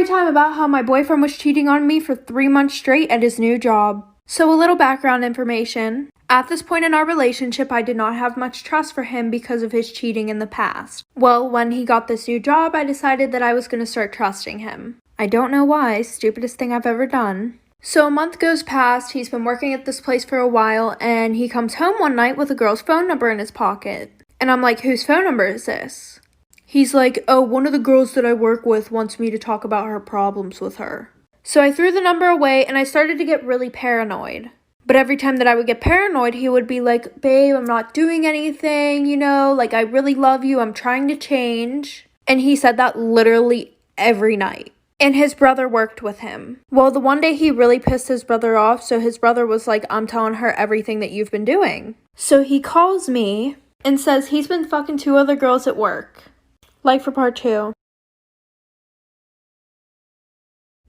Story time about how my boyfriend was cheating on me for 3 months straight at his new job. So a little background information. At this point in our relationship, I did not have much trust for him because of his cheating in the past. Well, when he got this new job, I decided that I was going to start trusting him. I don't know why, stupidest thing I've ever done. So a month goes past, he's been working at this place for a while, and he comes home one night with a girl's phone number in his pocket. And I'm like, whose phone number is this? He's like, oh, one of the girls that I work with wants me to talk about her problems with her. So I threw the number away and I started to get really paranoid. But every time that I would get paranoid, he would be like, babe, I'm not doing anything, I really love you, I'm trying to change. And he said that literally every night. And his brother worked with him. Well, the one day he really pissed his brother off, so his brother was like, I'm telling her everything that you've been doing. So he calls me and says he's been fucking 2 other girls at work. Like for part 2.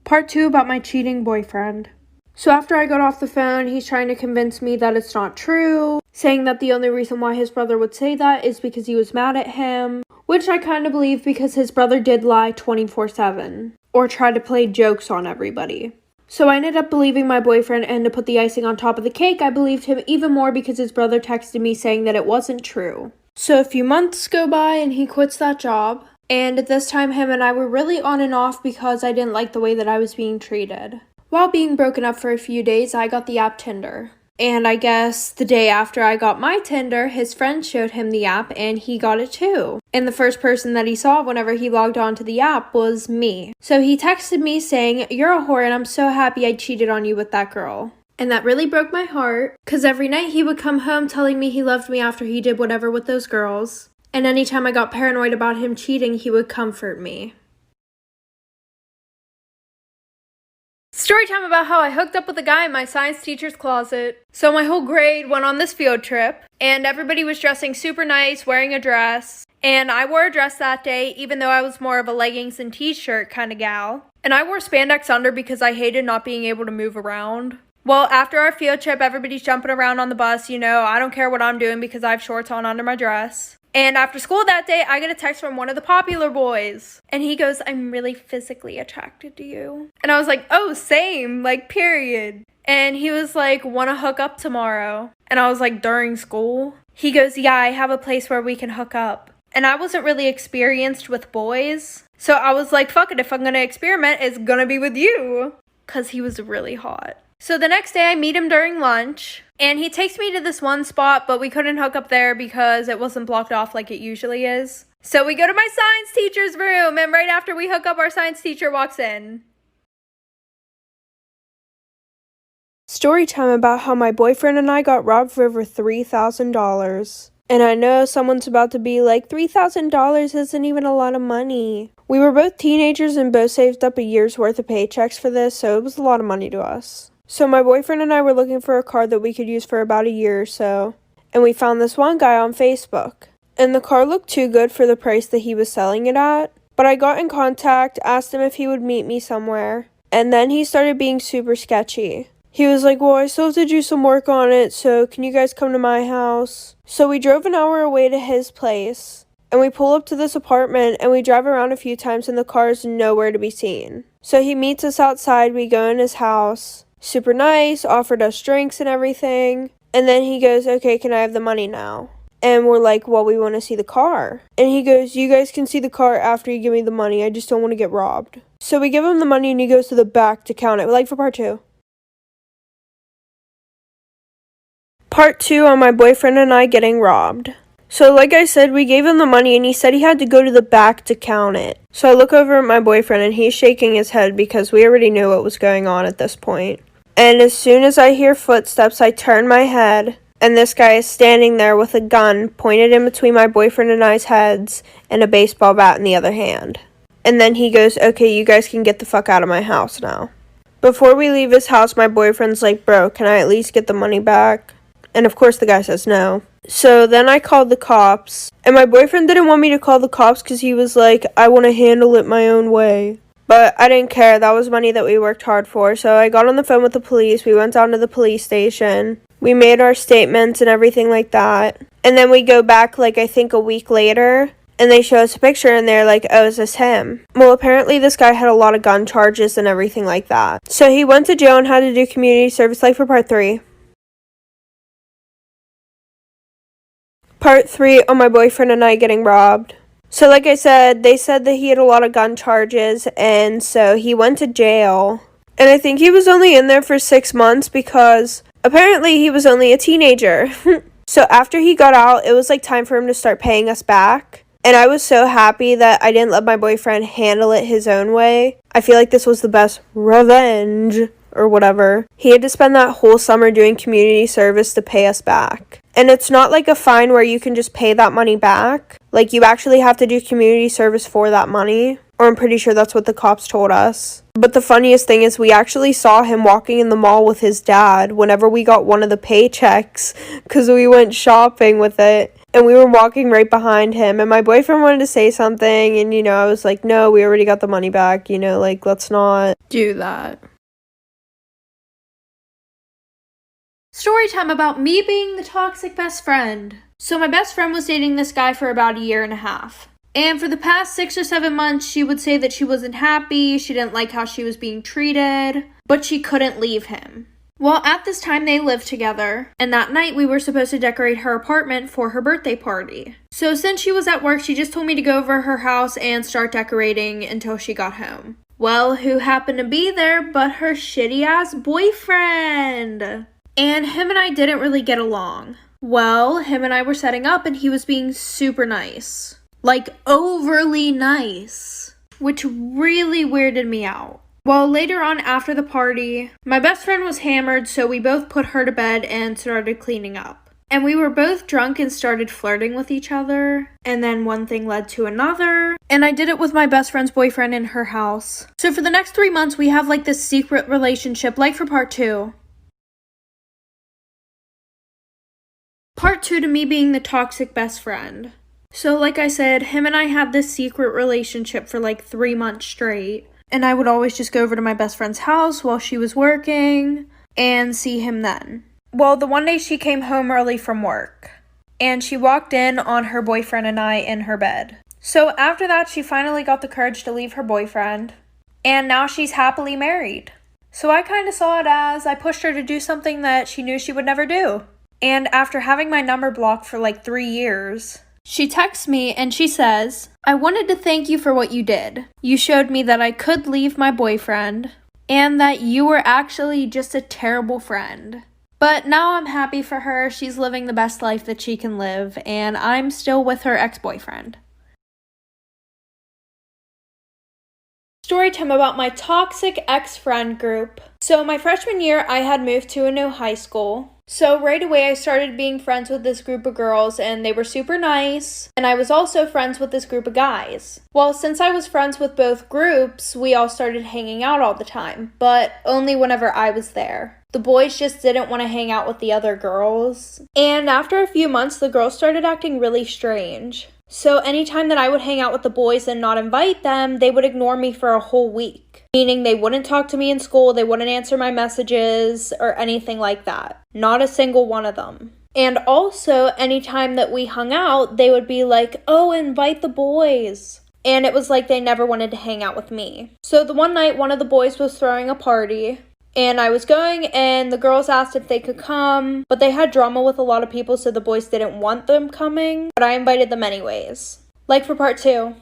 Part 2 about my cheating boyfriend. So after I got off the phone, he's trying to convince me that it's not true, saying that the only reason why his brother would say that is because he was mad at him, which I kind of believe because his brother did lie 24/7, or try to play jokes on everybody. So I ended up believing my boyfriend, and to put the icing on top of the cake, I believed him even more because his brother texted me saying that it wasn't true. So a few months go by and he quits that job. And at this time, him and I were really on and off because I didn't like the way that I was being treated. While being broken up for a few days, I got the app Tinder. And I guess the day after I got my Tinder, his friend showed him the app and he got it too. And the first person that he saw whenever he logged on to the app was me. So he texted me saying, you're a whore and I'm so happy I cheated on you with that girl. And that really broke my heart, because every night he would come home telling me he loved me after he did whatever with those girls. And anytime I got paranoid about him cheating, he would comfort me. Story time about how I hooked up with a guy in my science teacher's closet. So my whole grade went on this field trip, and everybody was dressing super nice, wearing a dress. And I wore a dress that day, even though I was more of a leggings and t-shirt kind of gal. And I wore spandex under because I hated not being able to move around. Well, after our field trip, everybody's jumping around on the bus, I don't care what I'm doing because I have shorts on under my dress. And after school that day, I get a text from one of the popular boys. And he goes, I'm really physically attracted to you. And I was like, oh, same, period. And he was like, wanna hook up tomorrow? And I was like, during school? He goes, yeah, I have a place where we can hook up. And I wasn't really experienced with boys. So I was like, fuck it, if I'm gonna experiment, it's gonna be with you. Cause he was really hot. So the next day I meet him during lunch, and he takes me to this one spot, but we couldn't hook up there because it wasn't blocked off like it usually is. So we go to my science teacher's room, and right after we hook up, our science teacher walks in. Story time about how my boyfriend and I got robbed for over $3,000. And I know someone's about to be like, $3,000 isn't even a lot of money. We were both teenagers and both saved up a year's worth of paychecks for this, so it was a lot of money to us. So my boyfriend and I were looking for a car that we could use for about a year or so, and we found this one guy on Facebook. And the car looked too good for the price that he was selling it at, but I got in contact, asked him if he would meet me somewhere, and then he started being super sketchy. He was like, well, I still have to do some work on it, so can you guys come to my house? So we drove an hour away to his place, and we pull up to this apartment, and we drive around a few times, and the car is nowhere to be seen. So he meets us outside, we go in his house. Super nice, offered us drinks and everything. And then he goes, okay, can I have the money now? And we're like, well, we want to see the car. And he goes, you guys can see the car after you give me the money. I just don't want to get robbed. So we give him the money and he goes to the back to count it. For part 2. Part 2 on my boyfriend and I getting robbed. So like I said, we gave him the money and he said he had to go to the back to count it. So I look over at my boyfriend and he's shaking his head because we already knew what was going on at this point. And as soon as I hear footsteps, I turn my head, and this guy is standing there with a gun pointed in between my boyfriend and I's heads and a baseball bat in the other hand. And then he goes, okay, you guys can get the fuck out of my house now. Before we leave his house, my boyfriend's like, bro, can I at least get the money back? And of course the guy says no. So then I called the cops, and my boyfriend didn't want me to call the cops because he was like, I want to handle it my own way. But I didn't care, that was money that we worked hard for, so I got on the phone with the police, we went down to the police station, we made our statements and everything like that, and then we go back I think a week later, and they show us a picture and they're like, oh, is this him? Well, apparently this guy had a lot of gun charges and everything like that. So he went to jail and had to do community service, like for part 3. Part 3 on my boyfriend and I getting robbed. So like I said, they said that he had a lot of gun charges, and so he went to jail. And I think he was only in there for 6 months because apparently he was only a teenager. So after he got out, it was like time for him to start paying us back. And I was so happy that I didn't let my boyfriend handle it his own way. I feel like this was the best revenge or whatever. He had to spend that whole summer doing community service to pay us back. And it's not like a fine where you can just pay that money back. Like, you actually have to do community service for that money. Or I'm pretty sure that's what the cops told us. But the funniest thing is we actually saw him walking in the mall with his dad whenever we got one of the paychecks, because we went shopping with it. And we were walking right behind him, and my boyfriend wanted to say something, and I was like, no, we already got the money back, like, let's not do that. Story time about me being the toxic best friend. So my best friend was dating this guy for about 1.5 years. And for the past 6 or 7 months, she would say that she wasn't happy, she didn't like how she was being treated, but she couldn't leave him. Well, at this time, they lived together, and that night we were supposed to decorate her apartment for her birthday party. So since she was at work, she just told me to go over her house and start decorating until she got home. Well, who happened to be there but her shitty-ass boyfriend? And him and I didn't really get along. Well, him and I were setting up and he was being super nice. Like, overly nice. Which really weirded me out. Well, later on after the party, my best friend was hammered, so we both put her to bed and started cleaning up. And we were both drunk and started flirting with each other. And then one thing led to another. And I did it with my best friend's boyfriend in her house. So for the next 3 months, we have like this secret relationship, like for part 2. Part 2 to me being the toxic best friend. So like I said, him and I had this secret relationship for like 3 months straight. And I would always just go over to my best friend's house while she was working and see him then. Well, the one day she came home early from work. And she walked in on her boyfriend and I in her bed. So after that, she finally got the courage to leave her boyfriend. And now she's happily married. So I kind of saw it as I pushed her to do something that she knew she would never do. And after having my number blocked for like 3 years, she texts me and she says, I wanted to thank you for what you did. You showed me that I could leave my boyfriend and that you were actually just a terrible friend. But now I'm happy for her. She's living the best life that she can live, and I'm still with her ex-boyfriend. Story time about my toxic ex-friend group. So my freshman year, I had moved to a new high school. So right away, I started being friends with this group of girls, and they were super nice. And I was also friends with this group of guys. Well, since I was friends with both groups, we all started hanging out all the time, but only whenever I was there. The boys just didn't want to hang out with the other girls. And after a few months, the girls started acting really strange. So anytime that I would hang out with the boys and not invite them, they would ignore me for a whole week. Meaning they wouldn't talk to me in school, they wouldn't answer my messages, or anything like that. Not a single one of them. And also, anytime that we hung out, they would be like, oh, invite the boys. And it was like they never wanted to hang out with me. So the one night, one of the boys was throwing a party. And I was going, and the girls asked if they could come, but they had drama with a lot of people, so the boys didn't want them coming, but I invited them anyways. Like for part 2.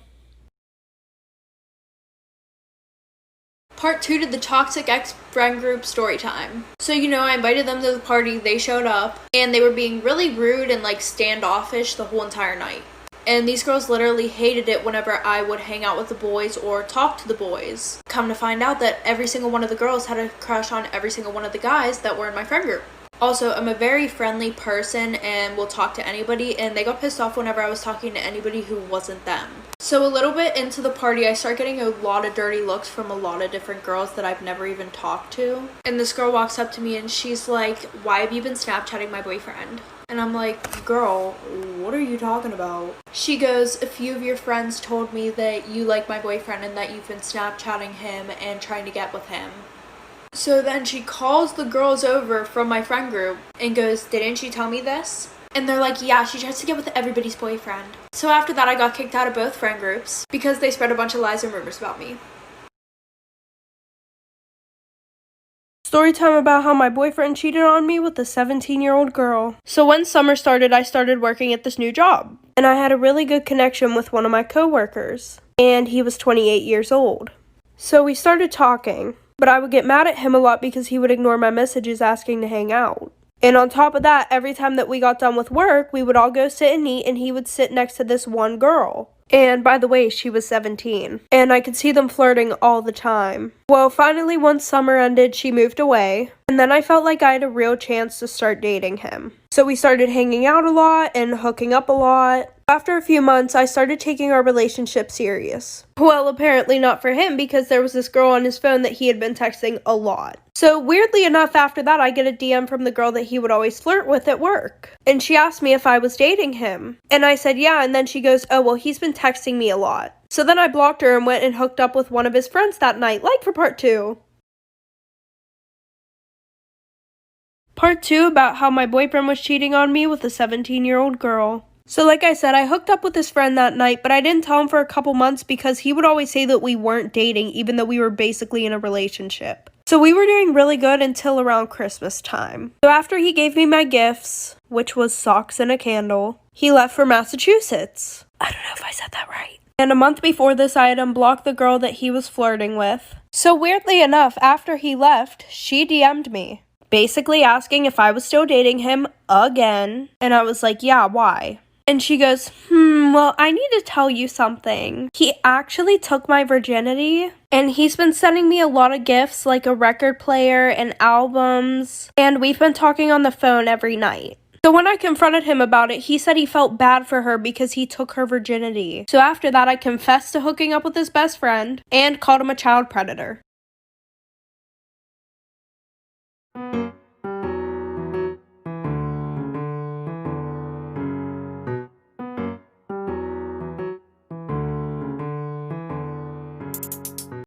Part 2 to the toxic ex-friend group story time. So, I invited them to the party, they showed up, and they were being really rude and standoffish the whole entire night. And these girls literally hated it whenever I would hang out with the boys or talk to the boys. Come to find out that every single one of the girls had a crush on every single one of the guys that were in my friend group. Also, I'm a very friendly person and will talk to anybody, and they got pissed off whenever I was talking to anybody who wasn't them. So a little bit into the party, I start getting a lot of dirty looks from a lot of different girls that I've never even talked to. And this girl walks up to me and she's like, why have you been Snapchatting my boyfriend? And I'm like, girl, what are you talking about? She goes, a few of your friends told me that you like my boyfriend and that you've been Snapchatting him and trying to get with him. So then she calls the girls over from my friend group and goes, didn't you tell me this? And they're like, yeah, she tries to get with everybody's boyfriend. So after that, I got kicked out of both friend groups because they spread a bunch of lies and rumors about me. Story time about how my boyfriend cheated on me with a 17-year-old girl. So when summer started, I started working at this new job. And I had a really good connection with one of my coworkers. And he was 28 years old. So we started talking. But I would get mad at him a lot because he would ignore my messages asking to hang out. And on top of that, every time that we got done with work, we would all go sit and eat, and he would sit next to this one girl. And by the way, she was 17. And I could see them flirting all the time. Well, finally, once summer ended, she moved away. And then I felt like I had a real chance to start dating him. So we started hanging out a lot and hooking up a lot. After a few months, I started taking our relationship serious. Well, apparently not for him, because there was this girl on his phone that he had been texting a lot. So weirdly enough, after that, I get a DM from the girl that he would always flirt with at work. And she asked me if I was dating him. And I said, yeah, and then she goes, oh, well, he's been texting me a lot. So then I blocked her and went and hooked up with one of his friends that night, like for part 2. Part 2 about how my boyfriend was cheating on me with a 17-year-old girl. So like I said, I hooked up with his friend that night, but I didn't tell him for a couple months because he would always say that we weren't dating, even though we were basically in a relationship. So we were doing really good until around Christmas time. So after he gave me my gifts, which was socks and a candle, he left for Massachusetts. I don't know if I said that right. And a month before this, I had unblocked the girl that he was flirting with. So weirdly enough, after he left, she DM'd me, basically asking if I was still dating him again. And I was like, yeah, why? And she goes, well, I need to tell you something. He actually took my virginity, and he's been sending me a lot of gifts, like a record player and albums, and we've been talking on the phone every night. So when I confronted him about it, he said he felt bad for her because he took her virginity. So after that, I confessed to hooking up with his best friend and called him a child predator.